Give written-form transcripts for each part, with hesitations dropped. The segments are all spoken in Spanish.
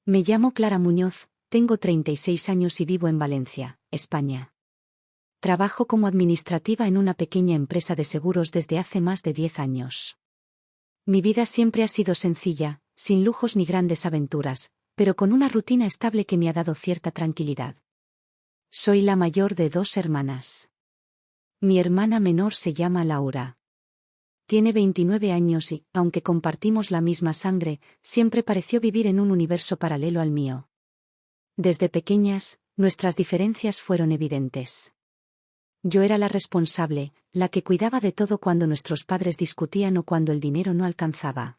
Me llamo Clara Muñoz, tengo 36 años y vivo en Valencia, España. Trabajo como administrativa en una pequeña empresa de seguros desde hace más de 10 años. Mi vida siempre ha sido sencilla, sin lujos ni grandes aventuras, pero con una rutina estable que me ha dado cierta tranquilidad. Soy la mayor de 2 hermanas. Mi hermana menor se llama Laura. Tiene 29 años y, aunque compartimos la misma sangre, siempre pareció vivir en un universo paralelo al mío. Desde pequeñas, nuestras diferencias fueron evidentes. Yo era la responsable, la que cuidaba de todo cuando nuestros padres discutían o cuando el dinero no alcanzaba.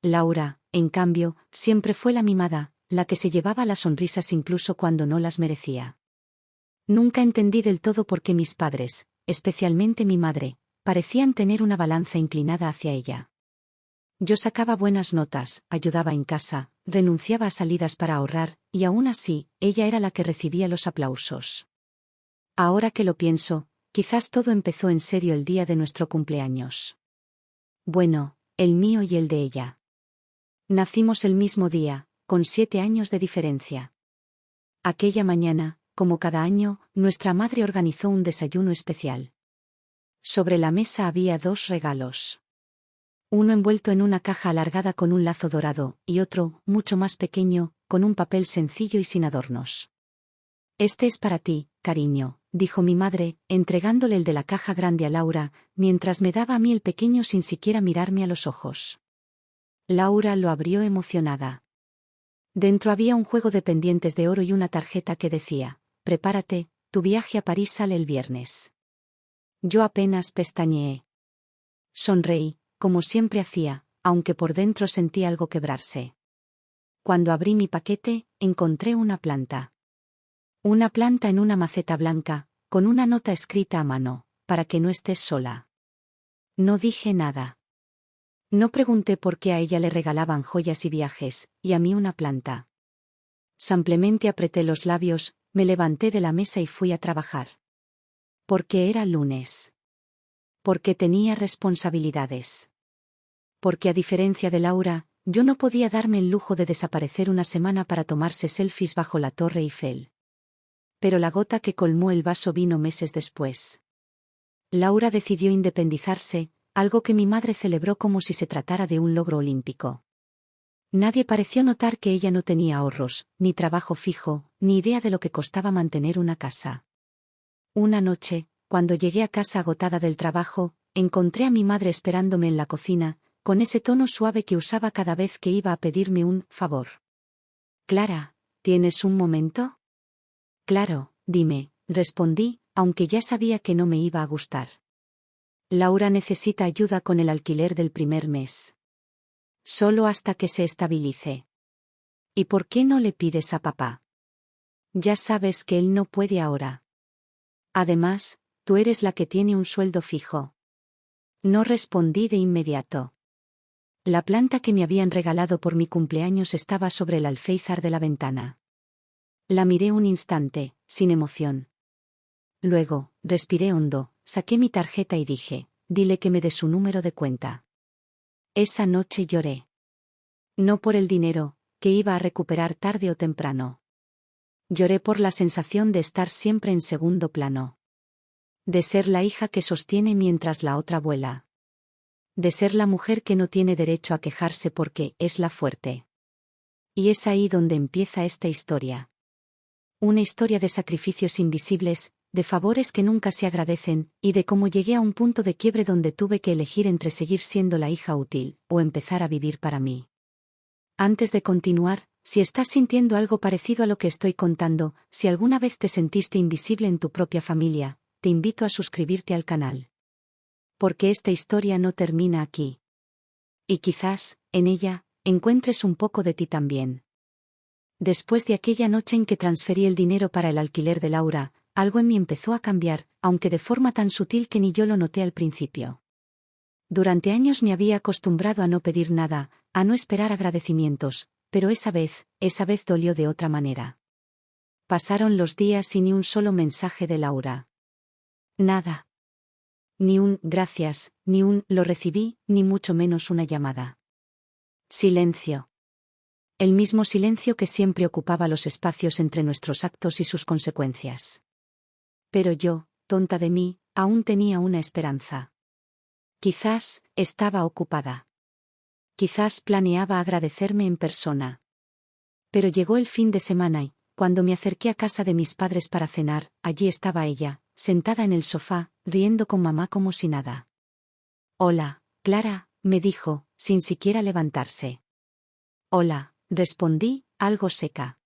Laura, en cambio, siempre fue la mimada, la que se llevaba las sonrisas incluso cuando no las merecía. Nunca entendí del todo por qué mis padres, especialmente mi madre, parecían tener una balanza inclinada hacia ella. Yo sacaba buenas notas, ayudaba en casa, renunciaba a salidas para ahorrar, y aún así, ella era la que recibía los aplausos. Ahora que lo pienso, quizás todo empezó en serio el día de nuestro cumpleaños. Bueno, el mío y el de ella. Nacimos el mismo día, con 7 años de diferencia. Aquella mañana, como cada año, nuestra madre organizó un desayuno especial. Sobre la mesa había 2 regalos. Uno envuelto en una caja alargada con un lazo dorado, y otro, mucho más pequeño, con un papel sencillo y sin adornos. Este es para ti, cariño, dijo mi madre, entregándole el de la caja grande a Laura, mientras me daba a mí el pequeño sin siquiera mirarme a los ojos. Laura lo abrió emocionada. Dentro había un juego de pendientes de oro y una tarjeta que decía: prepárate, tu viaje a París sale el viernes. Yo apenas pestañeé. Sonreí, como siempre hacía, aunque por dentro sentí algo quebrarse. Cuando abrí mi paquete, encontré una planta. Una planta en una maceta blanca, con una nota escrita a mano: para que no estés sola. No dije nada. No pregunté por qué a ella le regalaban joyas y viajes, y a mí una planta. Simplemente apreté los labios, me levanté de la mesa y fui a trabajar. Porque era lunes. Porque tenía responsabilidades. Porque a diferencia de Laura, yo no podía darme el lujo de desaparecer una semana para tomarse selfies bajo la Torre Eiffel. Pero la gota que colmó el vaso vino meses después. Laura decidió independizarse, algo que mi madre celebró como si se tratara de un logro olímpico. Nadie pareció notar que ella no tenía ahorros, ni trabajo fijo, ni idea de lo que costaba mantener una casa. Una noche, cuando llegué a casa agotada del trabajo, encontré a mi madre esperándome en la cocina, con ese tono suave que usaba cada vez que iba a pedirme un favor. «Clara, ¿tienes un momento?» «Claro, dime», respondí, aunque ya sabía que no me iba a gustar. «Laura necesita ayuda con el alquiler del primer mes. Solo hasta que se estabilice». «¿Y por qué no le pides a papá? Ya sabes que él no puede ahora. Además, tú eres la que tiene un sueldo fijo». No respondí de inmediato. La planta que me habían regalado por mi cumpleaños estaba sobre el alféizar de la ventana. La miré un instante, sin emoción. Luego, respiré hondo, saqué mi tarjeta y dije: dile que me dé su número de cuenta. Esa noche lloré. No por el dinero, que iba a recuperar tarde o temprano. Lloré por la sensación de estar siempre en segundo plano. De ser la hija que sostiene mientras la otra vuela. De ser la mujer que no tiene derecho a quejarse porque es la fuerte. Y es ahí donde empieza esta historia. Una historia de sacrificios invisibles, de favores que nunca se agradecen, y de cómo llegué a un punto de quiebre donde tuve que elegir entre seguir siendo la hija útil, o empezar a vivir para mí. Antes de continuar, si estás sintiendo algo parecido a lo que estoy contando, si alguna vez te sentiste invisible en tu propia familia, te invito a suscribirte al canal. Porque esta historia no termina aquí. Y quizás, en ella, encuentres un poco de ti también. Después de aquella noche en que transferí el dinero para el alquiler de Laura, algo en mí empezó a cambiar, aunque de forma tan sutil que ni yo lo noté al principio. Durante años me había acostumbrado a no pedir nada, a no esperar agradecimientos, pero esa vez dolió de otra manera. Pasaron los días y ni un solo mensaje de Laura. Nada. Ni un «gracias», ni un «lo recibí», ni mucho menos una llamada. Silencio. El mismo silencio que siempre ocupaba los espacios entre nuestros actos y sus consecuencias. Pero yo, tonta de mí, aún tenía una esperanza. Quizás estaba ocupada. Quizás planeaba agradecerme en persona. Pero llegó el fin de semana y, cuando me acerqué a casa de mis padres para cenar, allí estaba ella, sentada en el sofá, riendo con mamá como si nada. «Hola, Clara», me dijo, sin siquiera levantarse. «Hola», respondí, algo seca.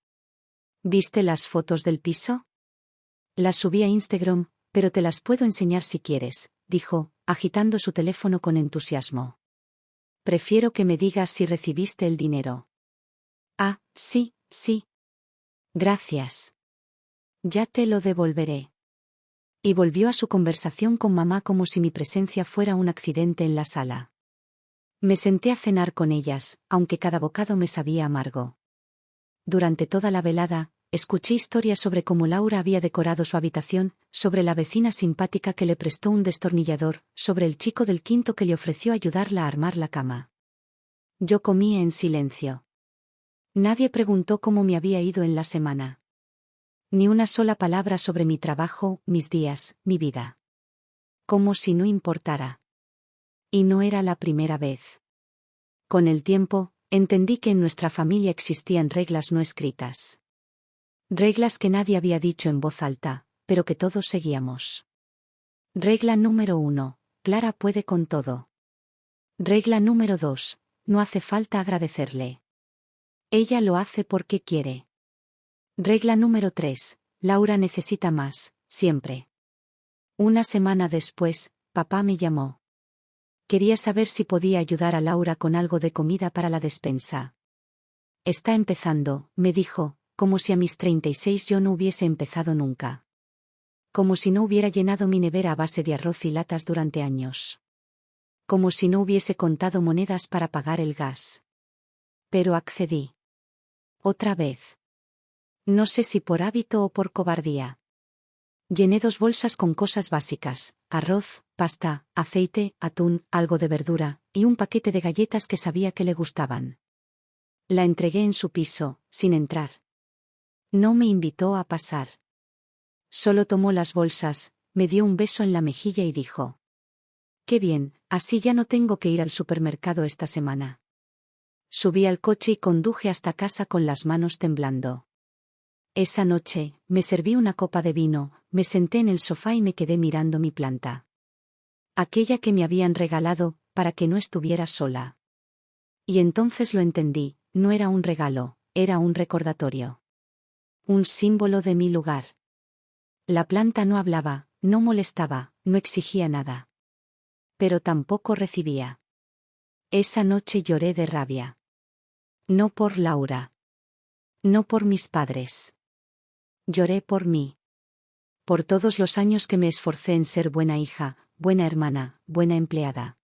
«¿Viste las fotos del piso?» «Las subí a Instagram, pero te las puedo enseñar si quieres», dijo, agitando su teléfono con entusiasmo. «Prefiero que me digas si recibiste el dinero». «Ah, sí, sí. Gracias. Ya te lo devolveré». Y volvió a su conversación con mamá como si mi presencia fuera un accidente en la sala. Me senté a cenar con ellas, aunque cada bocado me sabía amargo. Durante toda la velada, escuché historias sobre cómo Laura había decorado su habitación, sobre la vecina simpática que le prestó un destornillador, sobre el chico del quinto que le ofreció ayudarla a armar la cama. Yo comía en silencio. Nadie preguntó cómo me había ido en la semana. Ni una sola palabra sobre mi trabajo, mis días, mi vida. Como si no importara. Y no era la primera vez. Con el tiempo, entendí que en nuestra familia existían reglas no escritas. Reglas que nadie había dicho en voz alta, pero que todos seguíamos. Regla número 1, Clara puede con todo. Regla número 2, no hace falta agradecerle. Ella lo hace porque quiere. Regla número 3, Laura necesita más, siempre. Una semana después, papá me llamó. Quería saber si podía ayudar a Laura con algo de comida para la despensa. Está empezando, me dijo, como si a mis 36 yo no hubiese empezado nunca. Como si no hubiera llenado mi nevera a base de arroz y latas durante años. Como si no hubiese contado monedas para pagar el gas. Pero accedí. Otra vez. No sé si por hábito o por cobardía. Llené 2 bolsas con cosas básicas, arroz, pasta, aceite, atún, algo de verdura, y un paquete de galletas que sabía que le gustaban. La entregué en su piso, sin entrar. No me invitó a pasar. Solo tomó las bolsas, me dio un beso en la mejilla y dijo: «Qué bien, así ya no tengo que ir al supermercado esta semana». Subí al coche y conduje hasta casa con las manos temblando. Esa noche, me serví una copa de vino, me senté en el sofá y me quedé mirando mi planta. Aquella que me habían regalado, para que no estuviera sola. Y entonces lo entendí, no era un regalo, era un recordatorio. Un símbolo de mi lugar. La planta no hablaba, no molestaba, no exigía nada. Pero tampoco recibía. Esa noche lloré de rabia. No por Laura. No por mis padres. Lloré por mí. Por todos los años que me esforcé en ser buena hija, buena hermana, buena empleada.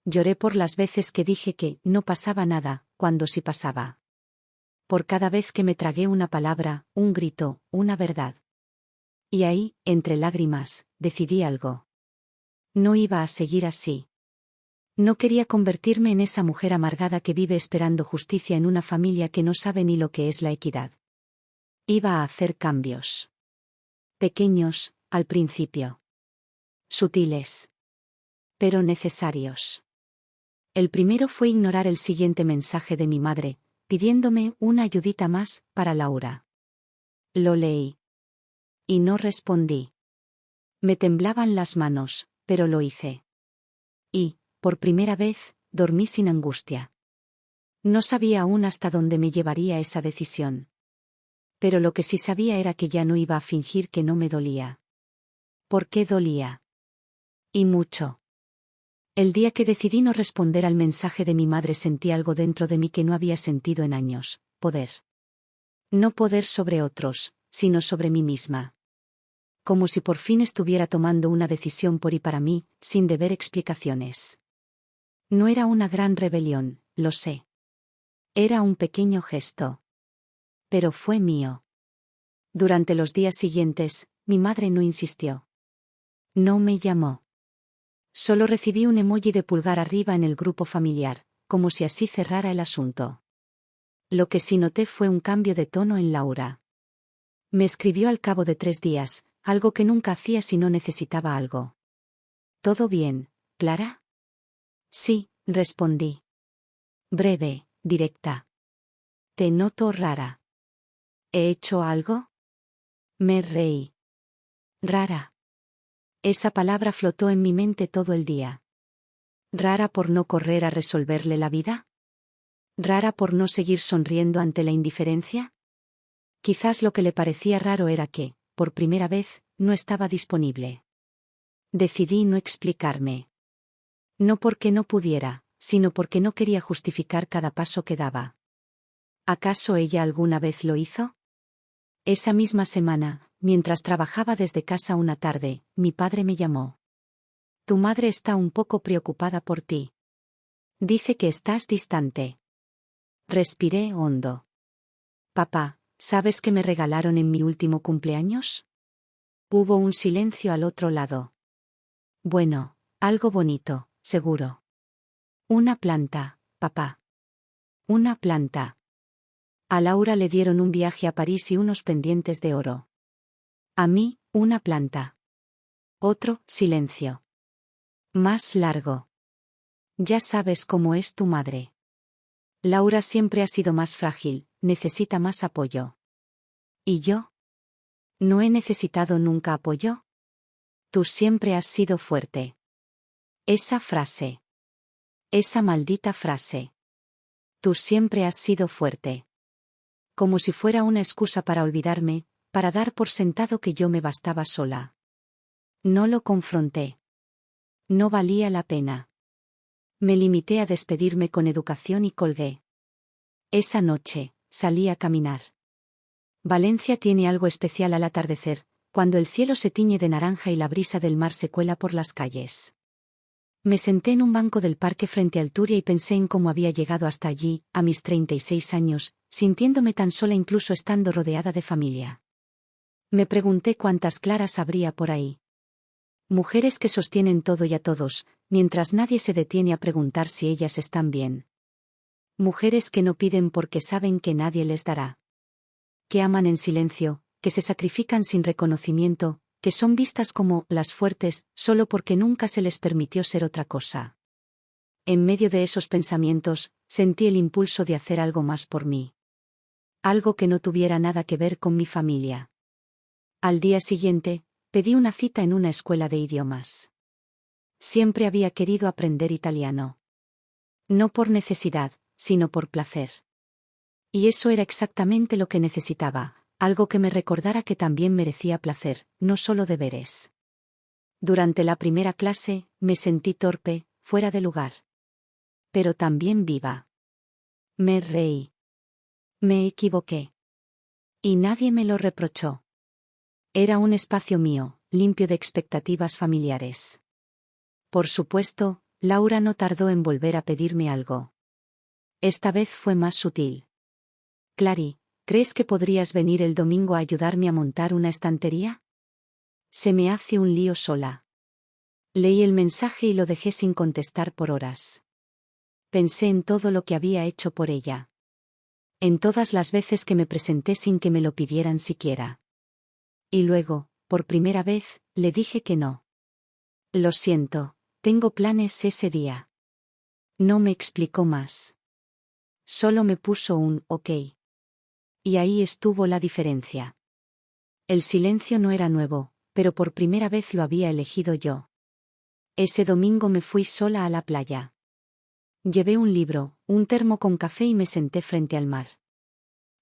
Lloré por las veces que dije que no pasaba nada, cuando sí pasaba. Por cada vez que me tragué una palabra, un grito, una verdad. Y ahí, entre lágrimas, decidí algo. No iba a seguir así. No quería convertirme en esa mujer amargada que vive esperando justicia en una familia que no sabe ni lo que es la equidad. Iba a hacer cambios. Pequeños, al principio. Sutiles. Pero necesarios. El primero fue ignorar el siguiente mensaje de mi madre, pidiéndome una ayudita más, para Laura. Lo leí. Y no respondí. Me temblaban las manos, pero lo hice. Y, por primera vez, dormí sin angustia. No sabía aún hasta dónde me llevaría esa decisión. Pero lo que sí sabía era que ya no iba a fingir que no me dolía. ¿Por qué dolía? Y mucho. El día que decidí no responder al mensaje de mi madre sentí algo dentro de mí que no había sentido en años: poder. No poder sobre otros, sino sobre mí misma. Como si por fin estuviera tomando una decisión por y para mí, sin deber explicaciones. No era una gran rebelión, lo sé. Era un pequeño gesto. Pero fue mío. Durante los días siguientes, mi madre no insistió. No me llamó. Solo recibí un emoji de pulgar arriba en el grupo familiar, como si así cerrara el asunto. Lo que sí noté fue un cambio de tono en Laura. Me escribió al cabo de 3 días, algo que nunca hacía si no necesitaba algo. ¿Todo bien, Clara? Sí, respondí. Breve, directa. Te noto rara. ¿He hecho algo? Me reí. Rara. Esa palabra flotó en mi mente todo el día. ¿Rara por no correr a resolverle la vida? ¿Rara por no seguir sonriendo ante la indiferencia? Quizás lo que le parecía raro era que, por primera vez, no estaba disponible. Decidí no explicarme. No porque no pudiera, sino porque no quería justificar cada paso que daba. ¿Acaso ella alguna vez lo hizo? Esa misma semana, mientras trabajaba desde casa una tarde, mi padre me llamó. Tu madre está un poco preocupada por ti. Dice que estás distante. Respiré hondo. Papá, ¿sabes qué me regalaron en mi último cumpleaños? Hubo un silencio al otro lado. Bueno, algo bonito, seguro. Una planta, papá. Una planta. A Laura le dieron un viaje a París y unos pendientes de oro. A mí, una planta. Otro silencio. Más largo. Ya sabes cómo es tu madre. Laura siempre ha sido más frágil, necesita más apoyo. ¿Y yo? ¿No he necesitado nunca apoyo? Tú siempre has sido fuerte. Esa frase. Esa maldita frase. Tú siempre has sido fuerte. Como si fuera una excusa para olvidarme, para dar por sentado que yo me bastaba sola. No lo confronté. No valía la pena. Me limité a despedirme con educación y colgué. Esa noche, salí a caminar. Valencia tiene algo especial al atardecer, cuando el cielo se tiñe de naranja y la brisa del mar se cuela por las calles. Me senté en un banco del parque frente al Turia y pensé en cómo había llegado hasta allí, a mis 36 años, sintiéndome tan sola incluso estando rodeada de familia. Me pregunté cuántas Claras habría por ahí. Mujeres que sostienen todo y a todos, mientras nadie se detiene a preguntar si ellas están bien. Mujeres que no piden porque saben que nadie les dará. Que aman en silencio, que se sacrifican sin reconocimiento, que son vistas como las fuertes, solo porque nunca se les permitió ser otra cosa. En medio de esos pensamientos, sentí el impulso de hacer algo más por mí. Algo que no tuviera nada que ver con mi familia. Al día siguiente, pedí una cita en una escuela de idiomas. Siempre había querido aprender italiano. No por necesidad, sino por placer. Y eso era exactamente lo que necesitaba, algo que me recordara que también merecía placer, no solo deberes. Durante la primera clase, me sentí torpe, fuera de lugar. Pero también viva. Me reí. Me equivoqué. Y nadie me lo reprochó. Era un espacio mío, limpio de expectativas familiares. Por supuesto, Laura no tardó en volver a pedirme algo. Esta vez fue más sutil. Clary, ¿crees que podrías venir el domingo a ayudarme a montar una estantería? Se me hace un lío sola. Leí el mensaje y lo dejé sin contestar por horas. Pensé en todo lo que había hecho por ella. En todas las veces que me presenté sin que me lo pidieran siquiera. Y luego, por primera vez, le dije que no. Lo siento, tengo planes ese día. No me explicó más. Solo me puso un ok. Y ahí estuvo la diferencia. El silencio no era nuevo, pero por primera vez lo había elegido yo. Ese domingo me fui sola a la playa. Llevé un libro, un termo con café y me senté frente al mar.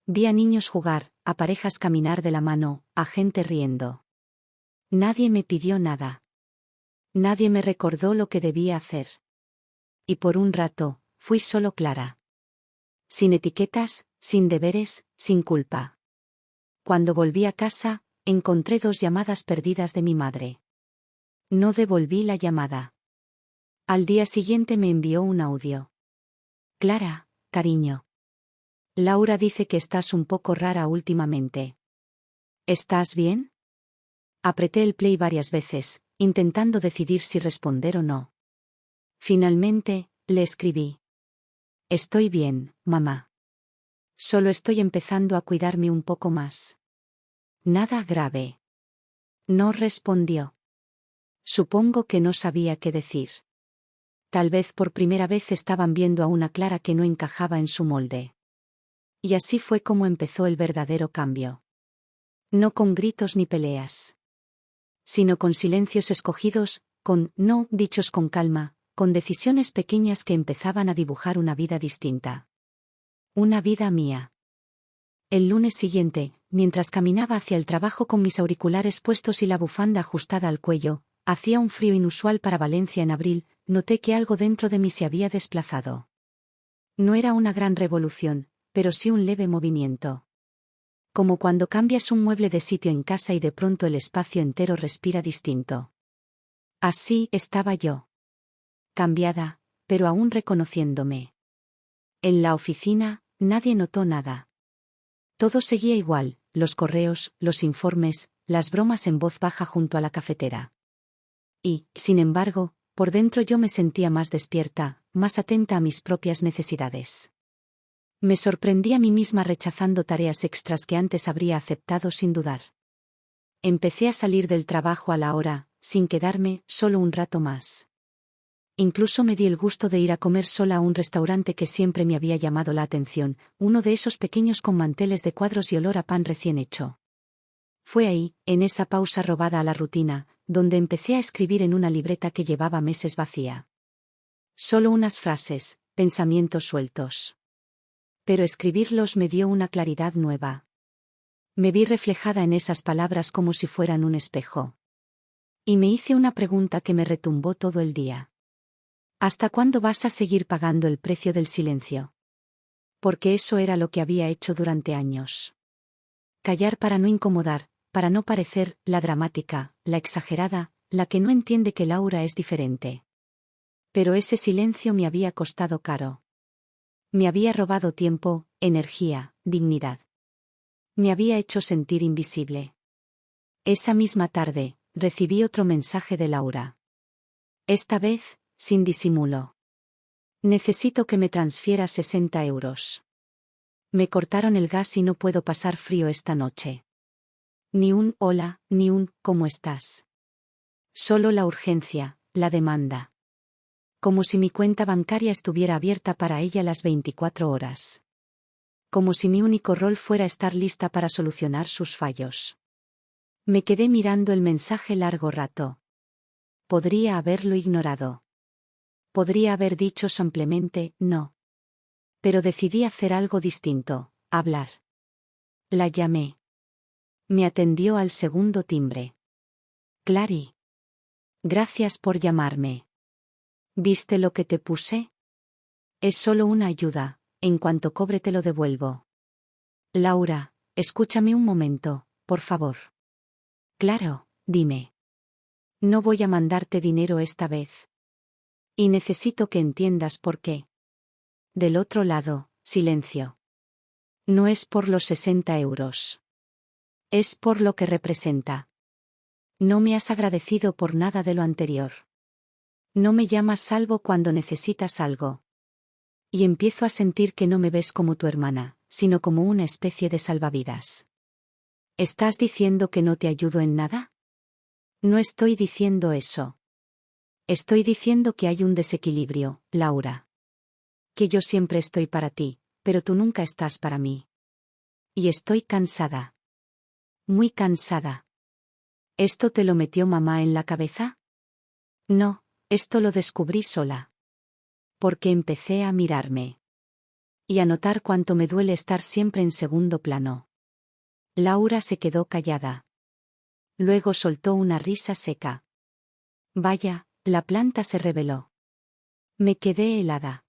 Vi a niños jugar, a parejas caminar de la mano, a gente riendo. Nadie me pidió nada. Nadie me recordó lo que debía hacer. Y por un rato, fui solo Clara. Sin etiquetas, sin deberes, sin culpa. Cuando volví a casa, encontré 2 llamadas perdidas de mi madre. No devolví la llamada. Al día siguiente me envió un audio. Clara, cariño. Laura dice que estás un poco rara últimamente. ¿Estás bien? Apreté el play varias veces, intentando decidir si responder o no. Finalmente, le escribí. Estoy bien, mamá. Solo estoy empezando a cuidarme un poco más. Nada grave. No respondió. Supongo que no sabía qué decir. Tal vez por primera vez estaban viendo a una Clara que no encajaba en su molde. Y así fue como empezó el verdadero cambio. No con gritos ni peleas, sino con silencios escogidos, con no dichos con calma, con decisiones pequeñas que empezaban a dibujar una vida distinta. Una vida mía. El lunes siguiente, mientras caminaba hacia el trabajo con mis auriculares puestos y la bufanda ajustada al cuello, hacía un frío inusual para Valencia en abril, noté que algo dentro de mí se había desplazado. No era una gran revolución, pero sí un leve movimiento. Como cuando cambias un mueble de sitio en casa y de pronto el espacio entero respira distinto. Así estaba yo. Cambiada, pero aún reconociéndome. En la oficina, nadie notó nada. Todo seguía igual, los correos, los informes, las bromas en voz baja junto a la cafetera. Y, sin embargo, por dentro yo me sentía más despierta, más atenta a mis propias necesidades. Me sorprendí a mí misma rechazando tareas extras que antes habría aceptado sin dudar. Empecé a salir del trabajo a la hora, sin quedarme solo un rato más. Incluso me di el gusto de ir a comer sola a un restaurante que siempre me había llamado la atención, uno de esos pequeños con manteles de cuadros y olor a pan recién hecho. Fue ahí, en esa pausa robada a la rutina, donde empecé a escribir en una libreta que llevaba meses vacía. Solo unas frases, pensamientos sueltos. Pero escribirlos me dio una claridad nueva. Me vi reflejada en esas palabras como si fueran un espejo. Y me hice una pregunta que me retumbó todo el día. ¿Hasta cuándo vas a seguir pagando el precio del silencio? Porque eso era lo que había hecho durante años. Callar para no incomodar, para no parecer la dramática, la exagerada, la que no entiende que Laura es diferente. Pero ese silencio me había costado caro. Me había robado tiempo, energía, dignidad. Me había hecho sentir invisible. Esa misma tarde, recibí otro mensaje de Laura. Esta vez, sin disimulo. Necesito que me transfieras 60 euros. Me cortaron el gas y no puedo pasar frío esta noche. Ni un hola, ni un ¿cómo estás? Solo la urgencia, la demanda. Como si mi cuenta bancaria estuviera abierta para ella las 24 horas. Como si mi único rol fuera estar lista para solucionar sus fallos. Me quedé mirando el mensaje largo rato. Podría haberlo ignorado. Podría haber dicho simplemente no. Pero decidí hacer algo distinto, hablar. La llamé. Me atendió al segundo timbre. Clary. Gracias por llamarme. ¿Viste lo que te puse? Es solo una ayuda, en cuanto cobre te lo devuelvo. Laura, escúchame un momento, por favor. Claro, dime. No voy a mandarte dinero esta vez. Y necesito que entiendas por qué. Del otro lado, silencio. No es por los 60 euros. Es por lo que representa. No me has agradecido por nada de lo anterior. No me llamas salvo cuando necesitas algo. Y empiezo a sentir que no me ves como tu hermana, sino como una especie de salvavidas. ¿Estás diciendo que no te ayudo en nada? No estoy diciendo eso. Estoy diciendo que hay un desequilibrio, Laura. Que yo siempre estoy para ti, pero tú nunca estás para mí. Y estoy cansada. Muy cansada. ¿Esto te lo metió mamá en la cabeza? No, esto lo descubrí sola. Porque empecé a mirarme. Y a notar cuánto me duele estar siempre en segundo plano. Laura se quedó callada. Luego soltó una risa seca. Vaya, la planta se reveló. Me quedé helada.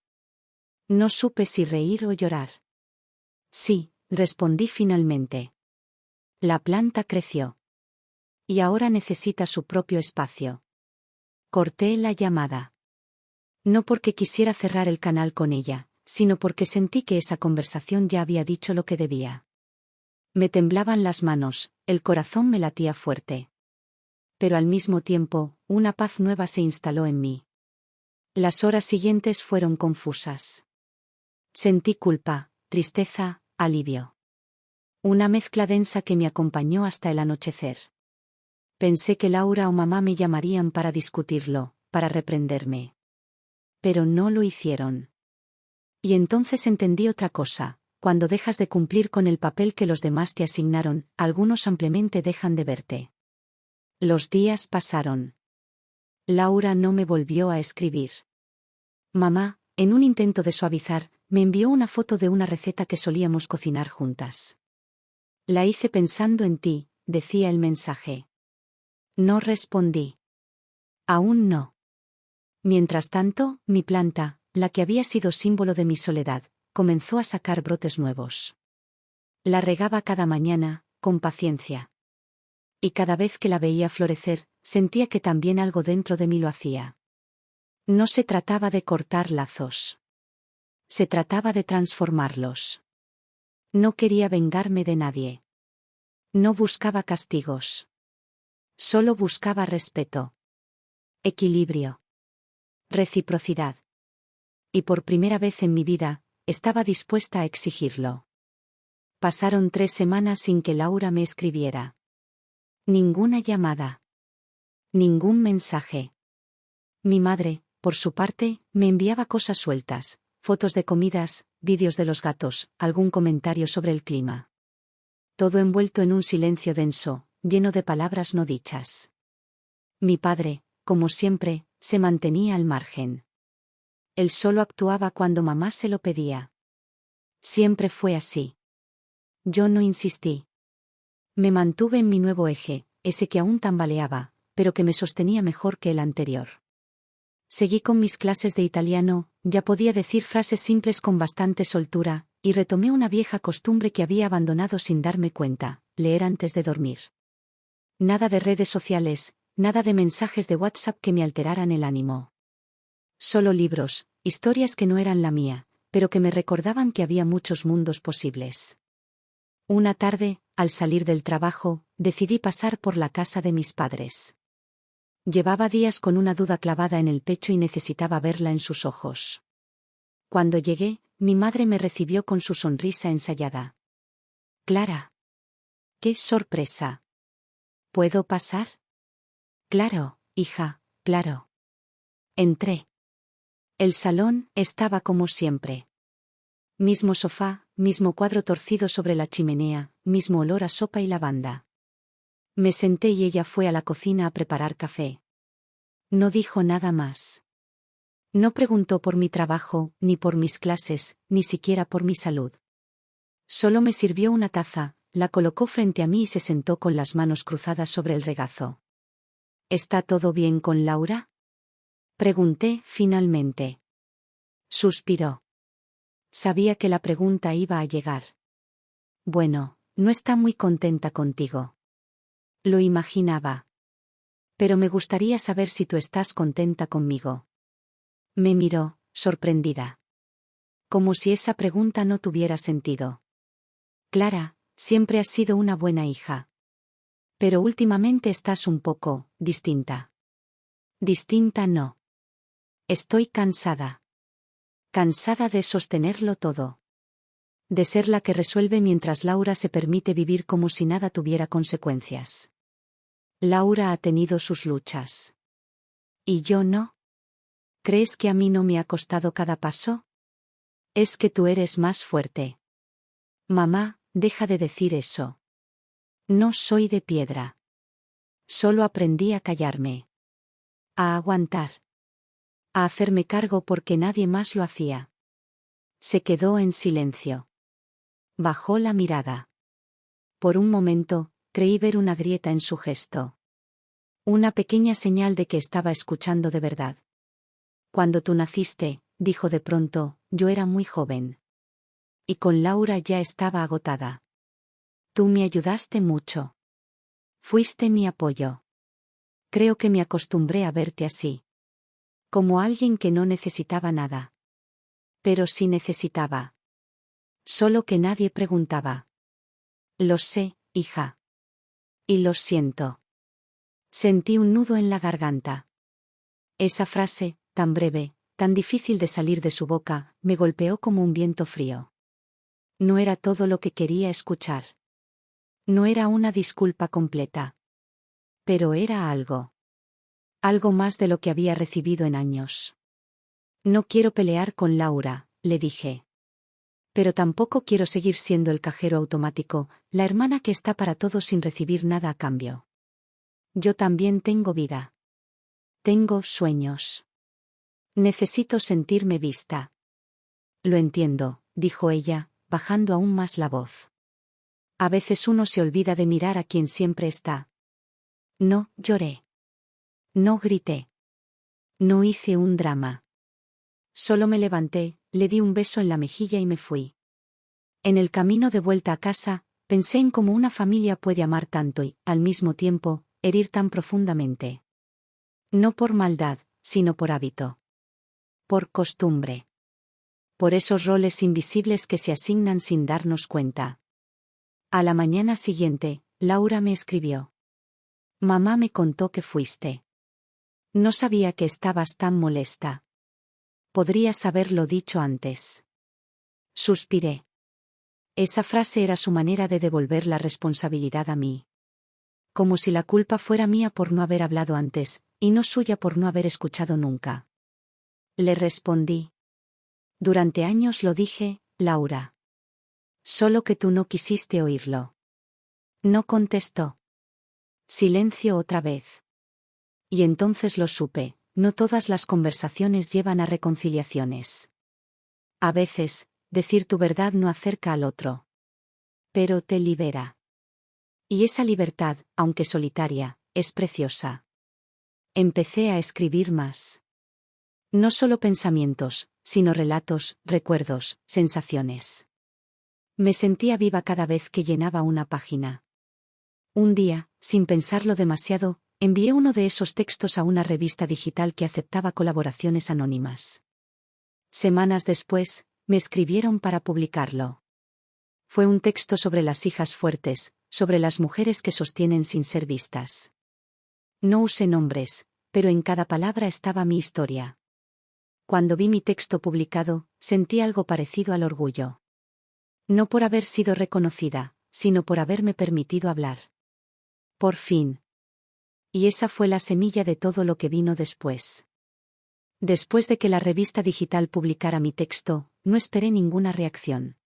No supe si reír o llorar. Sí, respondí finalmente. La planta creció. Y ahora necesita su propio espacio. Corté la llamada. No porque quisiera cerrar el canal con ella, sino porque sentí que esa conversación ya había dicho lo que debía. Me temblaban las manos, el corazón me latía fuerte. Pero al mismo tiempo, una paz nueva se instaló en mí. Las horas siguientes fueron confusas. Sentí culpa, tristeza, alivio. Una mezcla densa que me acompañó hasta el anochecer. Pensé que Laura o mamá me llamarían para discutirlo, para reprenderme. Pero no lo hicieron. Y entonces entendí otra cosa: cuando dejas de cumplir con el papel que los demás te asignaron, algunos simplemente dejan de verte. Los días pasaron. Laura no me volvió a escribir. Mamá, en un intento de suavizar, me envió una foto de una receta que solíamos cocinar juntas. La hice pensando en ti, decía el mensaje. No respondí. Aún no. Mientras tanto, mi planta, la que había sido símbolo de mi soledad, comenzó a sacar brotes nuevos. La regaba cada mañana, con paciencia. Y cada vez que la veía florecer, sentía que también algo dentro de mí lo hacía. No se trataba de cortar lazos. Se trataba de transformarlos. No quería vengarme de nadie. No buscaba castigos. Solo buscaba respeto. Equilibrio. Reciprocidad. Y por primera vez en mi vida, estaba dispuesta a exigirlo. Pasaron 3 semanas sin que Laura me escribiera. Ninguna llamada. Ningún mensaje. Mi madre, por su parte, me enviaba cosas sueltas, fotos de comidas, vídeos de los gatos, algún comentario sobre el clima. Todo envuelto en un silencio denso, lleno de palabras no dichas. Mi padre, como siempre, se mantenía al margen. Él solo actuaba cuando mamá se lo pedía. Siempre fue así. Yo no insistí. Me mantuve en mi nuevo eje, ese que aún tambaleaba, pero que me sostenía mejor que el anterior. Seguí con mis clases de italiano, ya podía decir frases simples con bastante soltura, y retomé una vieja costumbre que había abandonado sin darme cuenta: leer antes de dormir. Nada de redes sociales, nada de mensajes de WhatsApp que me alteraran el ánimo. Solo libros, historias que no eran la mía, pero que me recordaban que había muchos mundos posibles. Una tarde, al salir del trabajo, decidí pasar por la casa de mis padres. Llevaba días con una duda clavada en el pecho y necesitaba verla en sus ojos. Cuando llegué, mi madre me recibió con su sonrisa ensayada. Clara. ¡Qué sorpresa! ¿Puedo pasar? Claro, hija, claro. Entré. El salón estaba como siempre. Mismo sofá, mismo cuadro torcido sobre la chimenea, mismo olor a sopa y lavanda. Me senté y ella fue a la cocina a preparar café. No dijo nada más. No preguntó por mi trabajo, ni por mis clases, ni siquiera por mi salud. Solo me sirvió una taza, la colocó frente a mí y se sentó con las manos cruzadas sobre el regazo. ¿Está todo bien con Laura?, pregunté finalmente. Suspiró. Sabía que la pregunta iba a llegar. Bueno, no está muy contenta contigo. Lo imaginaba. Pero me gustaría saber si tú estás contenta conmigo. Me miró, sorprendida. Como si esa pregunta no tuviera sentido. Clara, siempre has sido una buena hija. Pero últimamente estás un poco distinta. Distinta no. Estoy cansada. Cansada de sostenerlo todo. De ser la que resuelve mientras Laura se permite vivir como si nada tuviera consecuencias. Laura ha tenido sus luchas. ¿Y yo no? ¿Crees que a mí no me ha costado cada paso? Es que tú eres más fuerte. Mamá, deja de decir eso. No soy de piedra. Solo aprendí a callarme. A aguantar. A hacerme cargo porque nadie más lo hacía. Se quedó en silencio. Bajó la mirada. Por un momento, creí ver una grieta en su gesto. Una pequeña señal de que estaba escuchando de verdad. Cuando tú naciste, dijo de pronto, yo era muy joven. Y con Laura ya estaba agotada. Tú me ayudaste mucho. Fuiste mi apoyo. Creo que me acostumbré a verte así. Como alguien que no necesitaba nada. Pero sí necesitaba. Solo que nadie preguntaba. Lo sé, hija. Y lo siento. Sentí un nudo en la garganta. Esa frase, tan breve, tan difícil de salir de su boca, me golpeó como un viento frío. No era todo lo que quería escuchar. No era una disculpa completa. Pero era algo. Algo más de lo que había recibido en años. No quiero pelear con Laura, le dije. Pero tampoco quiero seguir siendo el cajero automático, la hermana que está para todo sin recibir nada a cambio. Yo también tengo vida. Tengo sueños. Necesito sentirme vista. Lo entiendo, dijo ella, bajando aún más la voz. A veces uno se olvida de mirar a quien siempre está. No lloré. No grité. No hice un drama. Solo me levanté, le di un beso en la mejilla y me fui. En el camino de vuelta a casa, pensé en cómo una familia puede amar tanto y, al mismo tiempo, herir tan profundamente. No por maldad, sino por hábito. Por costumbre. Por esos roles invisibles que se asignan sin darnos cuenta. A la mañana siguiente, Laura me escribió. Mamá me contó que fuiste. No sabía que estabas tan molesta. Podrías haberlo dicho antes. Suspiré. Esa frase era su manera de devolver la responsabilidad a mí. Como si la culpa fuera mía por no haber hablado antes, y no suya por no haber escuchado nunca. Le respondí. Durante años lo dije, Laura. Solo que tú no quisiste oírlo. No contestó. Silencio otra vez. Y entonces lo supe, no todas las conversaciones llevan a reconciliaciones. A veces, decir tu verdad no acerca al otro. Pero te libera. Y esa libertad, aunque solitaria, es preciosa. Empecé a escribir más. No solo pensamientos, sino relatos, recuerdos, sensaciones. Me sentía viva cada vez que llenaba una página. Un día, sin pensarlo demasiado, envié uno de esos textos a una revista digital que aceptaba colaboraciones anónimas. Semanas después, me escribieron para publicarlo. Fue un texto sobre las hijas fuertes, sobre las mujeres que sostienen sin ser vistas. No usé nombres, pero en cada palabra estaba mi historia. Cuando vi mi texto publicado, sentí algo parecido al orgullo. No por haber sido reconocida, sino por haberme permitido hablar. Por fin. Y esa fue la semilla de todo lo que vino después. Después de que la revista digital publicara mi texto, no esperé ninguna reacción.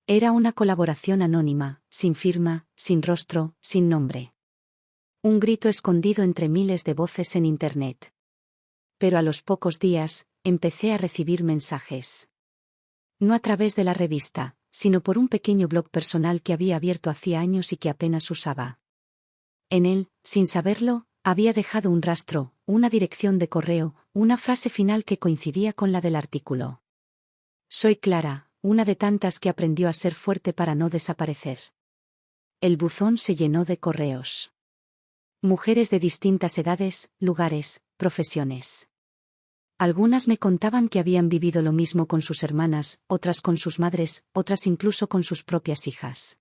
Era una colaboración anónima, sin firma, sin rostro, sin nombre. Un grito escondido entre miles de voces en Internet. Pero a los pocos días, empecé a recibir mensajes. No a través de la revista, sino por un pequeño blog personal que había abierto hacía años y que apenas usaba. En él, sin saberlo, había dejado un rastro, una dirección de correo, una frase final que coincidía con la del artículo. Soy Clara, una de tantas que aprendió a ser fuerte para no desaparecer. El buzón se llenó de correos. Mujeres de distintas edades, lugares, profesiones. Algunas me contaban que habían vivido lo mismo con sus hermanas, otras con sus madres, otras incluso con sus propias hijas.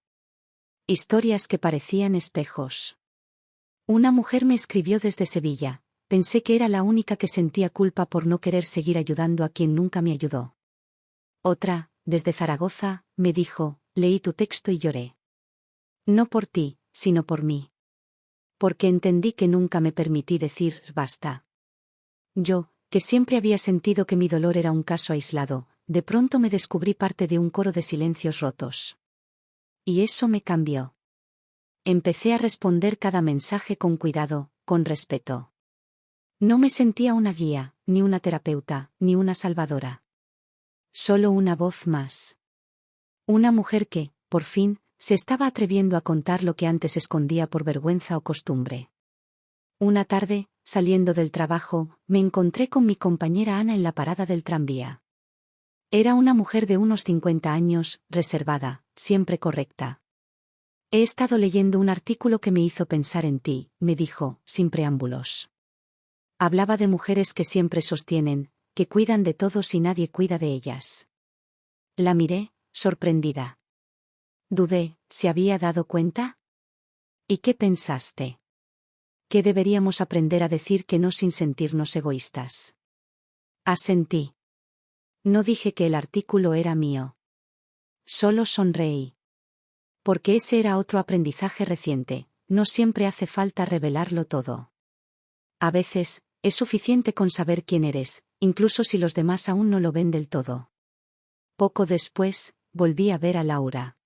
Historias que parecían espejos. Una mujer me escribió desde Sevilla. Pensé que era la única que sentía culpa por no querer seguir ayudando a quien nunca me ayudó. Otra, desde Zaragoza, me dijo, leí tu texto y lloré. No por ti, sino por mí. Porque entendí que nunca me permití decir, basta. Yo, que siempre había sentido que mi dolor era un caso aislado, de pronto me descubrí parte de un coro de silencios rotos. Y eso me cambió. Empecé a responder cada mensaje con cuidado, con respeto. No me sentía una guía, ni una terapeuta, ni una salvadora. Solo una voz más. Una mujer que, por fin, se estaba atreviendo a contar lo que antes escondía por vergüenza o costumbre. Una tarde, saliendo del trabajo, me encontré con mi compañera Ana en la parada del tranvía. Era una mujer de unos 50 años, reservada, siempre correcta. He estado leyendo un artículo que me hizo pensar en ti, me dijo, sin preámbulos. Hablaba de mujeres que siempre sostienen, que cuidan de todos y nadie cuida de ellas. La miré, sorprendida. Dudé, ¿se había dado cuenta? ¿Y qué pensaste? Que deberíamos aprender a decir que no sin sentirnos egoístas. Asentí. No dije que el artículo era mío. Solo sonreí. Porque ese era otro aprendizaje reciente, no siempre hace falta revelarlo todo. A veces, es suficiente con saber quién eres, incluso si los demás aún no lo ven del todo. Poco después, volví a ver a Laura.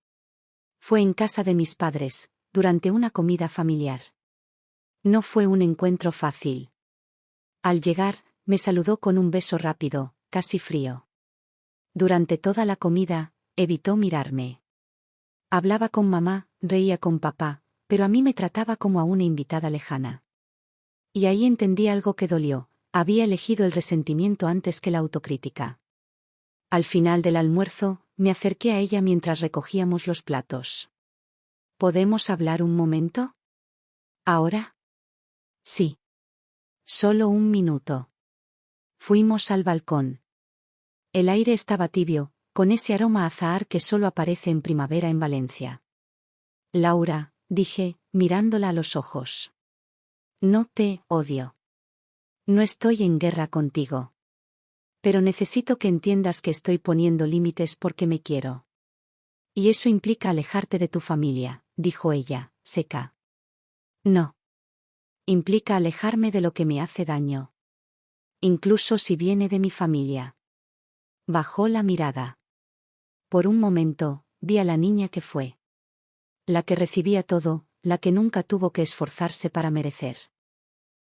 Fue en casa de mis padres, durante una comida familiar. No fue un encuentro fácil. Al llegar, me saludó con un beso rápido, casi frío. Durante toda la comida, evitó mirarme. Hablaba con mamá, reía con papá, pero a mí me trataba como a una invitada lejana. Y ahí entendí algo que dolió, había elegido el resentimiento antes que la autocrítica. Al final del almuerzo, me acerqué a ella mientras recogíamos los platos. ¿Podemos hablar un momento? ¿Ahora? Sí. Solo un minuto. Fuimos al balcón. El aire estaba tibio, con ese aroma a azahar que solo aparece en primavera en Valencia. Laura, dije, mirándola a los ojos. No te odio. No estoy en guerra contigo. Pero necesito que entiendas que estoy poniendo límites porque me quiero. Y eso implica alejarte de tu familia, dijo ella, seca. No. Implica alejarme de lo que me hace daño. Incluso si viene de mi familia. Bajó la mirada. Por un momento, vi a la niña que fue. La que recibía todo, la que nunca tuvo que esforzarse para merecer.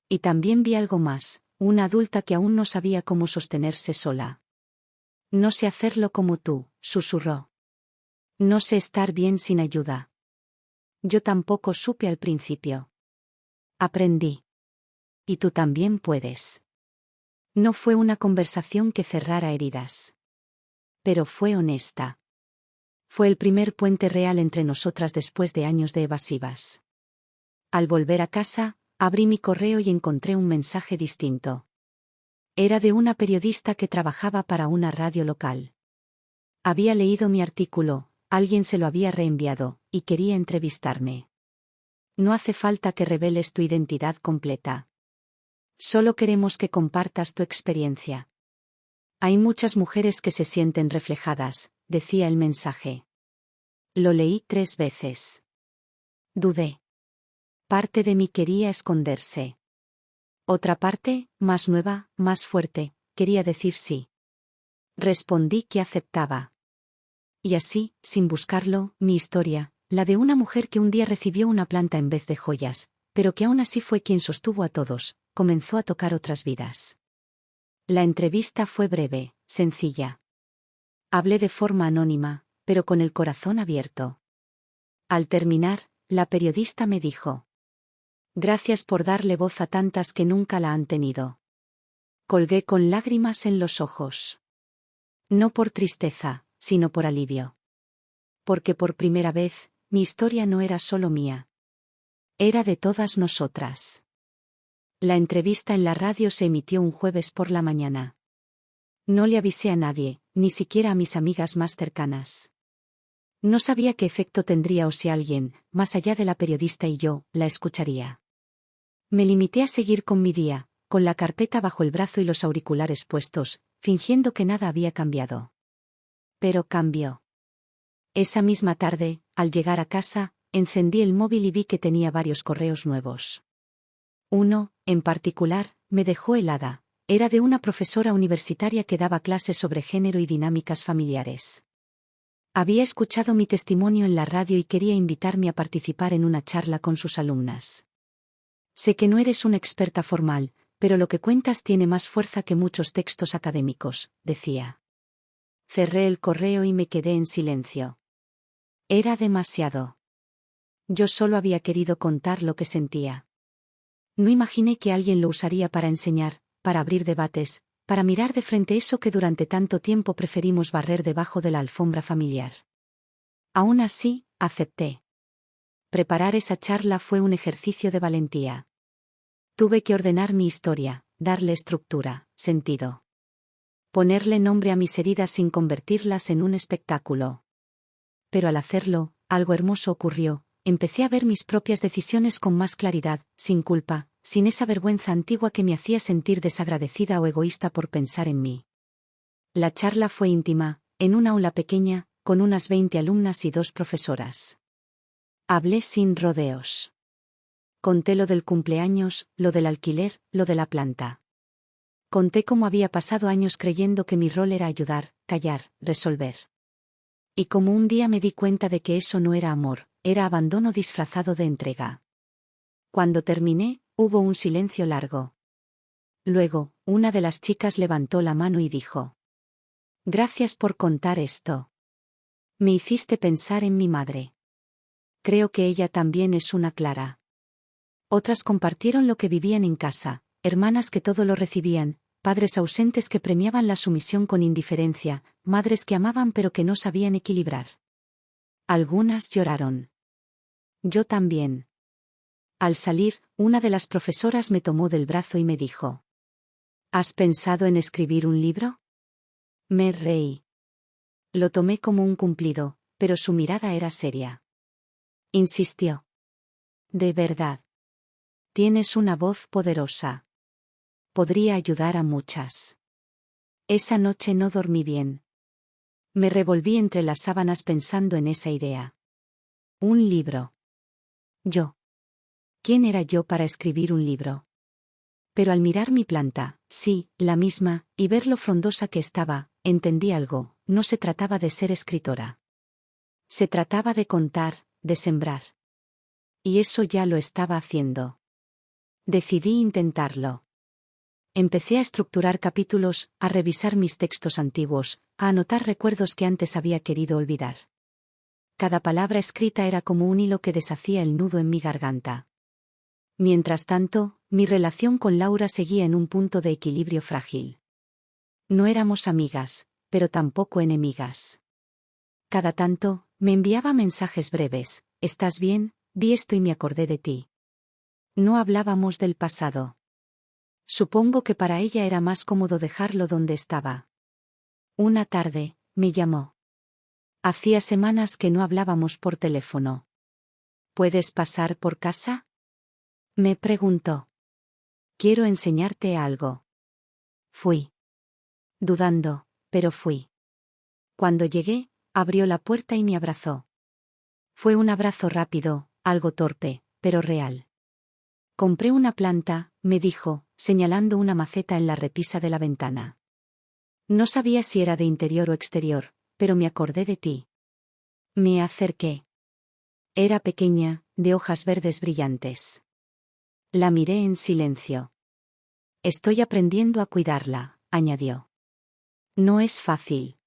Y también vi algo más, una adulta que aún no sabía cómo sostenerse sola. No sé hacerlo como tú, susurró. No sé estar bien sin ayuda. Yo tampoco supe al principio. Aprendí. Y tú también puedes. No fue una conversación que cerrara heridas. Pero fue honesta. Fue el primer puente real entre nosotras después de años de evasivas. Al volver a casa, abrí mi correo y encontré un mensaje distinto. Era de una periodista que trabajaba para una radio local. Había leído mi artículo, alguien se lo había reenviado, y quería entrevistarme. No hace falta que reveles tu identidad completa. Solo queremos que compartas tu experiencia. Hay muchas mujeres que se sienten reflejadas, decía el mensaje. Lo leí 3 veces. Dudé. Parte de mí quería esconderse. Otra parte, más nueva, más fuerte, quería decir sí. Respondí que aceptaba. Y así, sin buscarlo, mi historia, la de una mujer que un día recibió una planta en vez de joyas, pero que aún así fue quien sostuvo a todos, comenzó a tocar otras vidas. La entrevista fue breve, sencilla. Hablé de forma anónima, pero con el corazón abierto. Al terminar, la periodista me dijo: gracias por darle voz a tantas que nunca la han tenido. Colgué con lágrimas en los ojos. No por tristeza, sino por alivio. Porque por primera vez, mi historia no era solo mía. Era de todas nosotras. La entrevista en la radio se emitió un jueves por la mañana. No le avisé a nadie, ni siquiera a mis amigas más cercanas. No sabía qué efecto tendría o si alguien, más allá de la periodista y yo, la escucharía. Me limité a seguir con mi día, con la carpeta bajo el brazo y los auriculares puestos, fingiendo que nada había cambiado. Pero cambió. Esa misma tarde, al llegar a casa, encendí el móvil y vi que tenía varios correos nuevos. Uno, en particular, me dejó helada. Era de una profesora universitaria que daba clases sobre género y dinámicas familiares. Había escuchado mi testimonio en la radio y quería invitarme a participar en una charla con sus alumnas. Sé que no eres una experta formal, pero lo que cuentas tiene más fuerza que muchos textos académicos, decía. Cerré el correo y me quedé en silencio. Era demasiado. Yo solo había querido contar lo que sentía. No imaginé que alguien lo usaría para enseñar, para abrir debates, para mirar de frente eso que durante tanto tiempo preferimos barrer debajo de la alfombra familiar. Aún así, acepté. Preparar esa charla fue un ejercicio de valentía. Tuve que ordenar mi historia, darle estructura, sentido. Ponerle nombre a mis heridas sin convertirlas en un espectáculo. Pero al hacerlo, algo hermoso ocurrió, empecé a ver mis propias decisiones con más claridad, sin culpa, sin esa vergüenza antigua que me hacía sentir desagradecida o egoísta por pensar en mí. La charla fue íntima, en una aula pequeña, con unas 20 alumnas y 2 profesoras. Hablé sin rodeos. Conté lo del cumpleaños, lo del alquiler, lo de la planta. Conté cómo había pasado años creyendo que mi rol era ayudar, callar, resolver. Y como un día me di cuenta de que eso no era amor, era abandono disfrazado de entrega. Cuando terminé, hubo un silencio largo. Luego, una de las chicas levantó la mano y dijo: «Gracias por contar esto. Me hiciste pensar en mi madre. Creo que ella también es una Clara». Otras compartieron lo que vivían en casa, hermanas que todo lo recibían, padres ausentes que premiaban la sumisión con indiferencia, madres que amaban pero que no sabían equilibrar. Algunas lloraron. Yo también. Al salir, una de las profesoras me tomó del brazo y me dijo: «¿Has pensado en escribir un libro?». Me reí. Lo tomé como un cumplido, pero su mirada era seria. Insistió: «¿De verdad? Tienes una voz poderosa. Podría ayudar a muchas». Esa noche no dormí bien. Me revolví entre las sábanas pensando en esa idea. Un libro. Yo. ¿Quién era yo para escribir un libro? Pero al mirar mi planta, sí, la misma, y ver lo frondosa que estaba, entendí algo: no se trataba de ser escritora. Se trataba de contar, de sembrar. Y eso ya lo estaba haciendo. Decidí intentarlo. Empecé a estructurar capítulos, a revisar mis textos antiguos, a anotar recuerdos que antes había querido olvidar. Cada palabra escrita era como un hilo que deshacía el nudo en mi garganta. Mientras tanto, mi relación con Laura seguía en un punto de equilibrio frágil. No éramos amigas, pero tampoco enemigas. Cada tanto, me enviaba mensajes breves: «¿Estás bien? Vi esto y me acordé de ti». No hablábamos del pasado. Supongo que para ella era más cómodo dejarlo donde estaba. Una tarde, me llamó. Hacía semanas que no hablábamos por teléfono. «¿Puedes pasar por casa?», me preguntó. «Quiero enseñarte algo». Fui. Dudando, pero fui. Cuando llegué, abrió la puerta y me abrazó. Fue un abrazo rápido, algo torpe, pero real. «Compré una planta», me dijo, señalando una maceta en la repisa de la ventana. No sabía si era de interior o exterior, pero me acordé de ti. Me acerqué. Era pequeña, de hojas verdes brillantes. La miré en silencio. «Estoy aprendiendo a cuidarla», añadió. «No es fácil.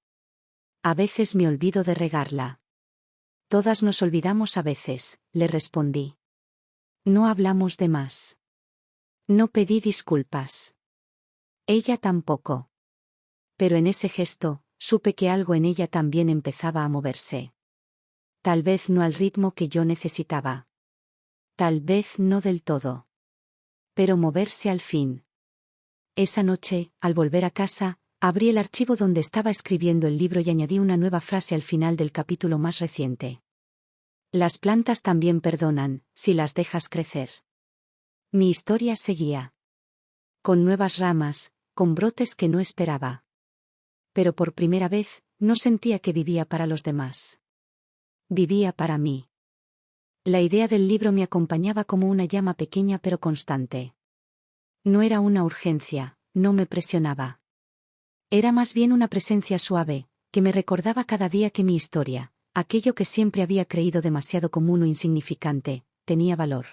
A veces me olvido de regarla». «Todas nos olvidamos a veces», le respondí. No hablamos de más. No pedí disculpas. Ella tampoco. Pero en ese gesto, supe que algo en ella también empezaba a moverse. Tal vez no al ritmo que yo necesitaba. Tal vez no del todo. Pero moverse al fin. Esa noche, al volver a casa, abrí el archivo donde estaba escribiendo el libro y añadí una nueva frase al final del capítulo más reciente. «Las plantas también perdonan, si las dejas crecer». Mi historia seguía. Con nuevas ramas, con brotes que no esperaba. Pero por primera vez, no sentía que vivía para los demás. Vivía para mí. La idea del libro me acompañaba como una llama pequeña pero constante. No era una urgencia, no me presionaba. Era más bien una presencia suave, que me recordaba cada día que mi historia, aquello que siempre había creído demasiado común o insignificante, tenía valor.